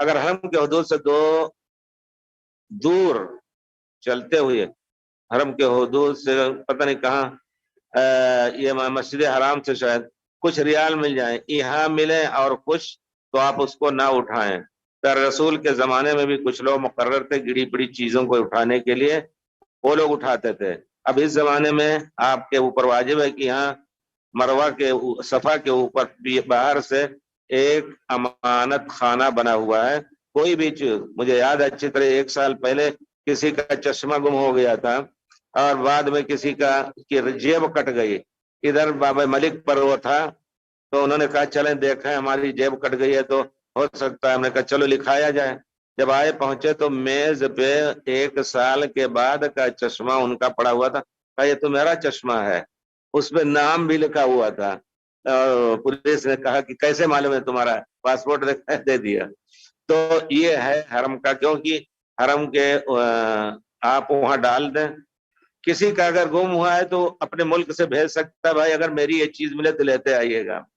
اگر حرم کے حدود سے دور چلتے ہوئے حرم کے حدود سے پتہ نہیں کہاں یہ مسجد حرام سے شاید کچھ ریال مل جائیں، یہاں ملے اور کچھ تو آپ اس کو نہ اٹھائیں. در رسول کے زمانے میں بھی کچھ لوگ مقرر تھے گڑی پڑی چیزوں کو اٹھانے کے لیے، وہ لوگ اٹھاتے تھے. اب اس زمانے میں آپ کے اوپر واجب ہے کہ یہاں مروہ کے صفا کے اوپر باہر سے ایک امانت خانہ بنا ہوا ہے. کوئی بھی چیز، مجھے یاد ہے اچھی طرح 1 سال پہلے کسی کا چشمہ گم ہو گیا تھا اور بعد میں کسی کا جیب کٹ گئی. ادھر بابا ملک پر وہ تھا تو انہوں نے کہا چلیں دیکھیں ہماری جیب کٹ گئی ہے تو ہو سکتا ہے. ہم نے کہا چلو لکھایا جائے. جب آئے پہنچے تو میز پہ 1 سال کے بعد کا چشمہ ان کا پڑا ہوا تھا. کہا یہ تو میرا چشمہ ہے. اس پہ نام بھی لکھا ہوا تھا. پولیس نے کہا کہ کیسے معلوم ہے تمہارا؟ پاسپورٹ دے دیا. تو یہ ہے حرم کا، کیونکہ حرم کے آپ وہاں ڈال دیں. کسی کا اگر گم ہوا ہے تو اپنے ملک سے بھیج سکتا ہے، بھائی اگر میری یہ چیز ملے تو لیتے آئیے گا.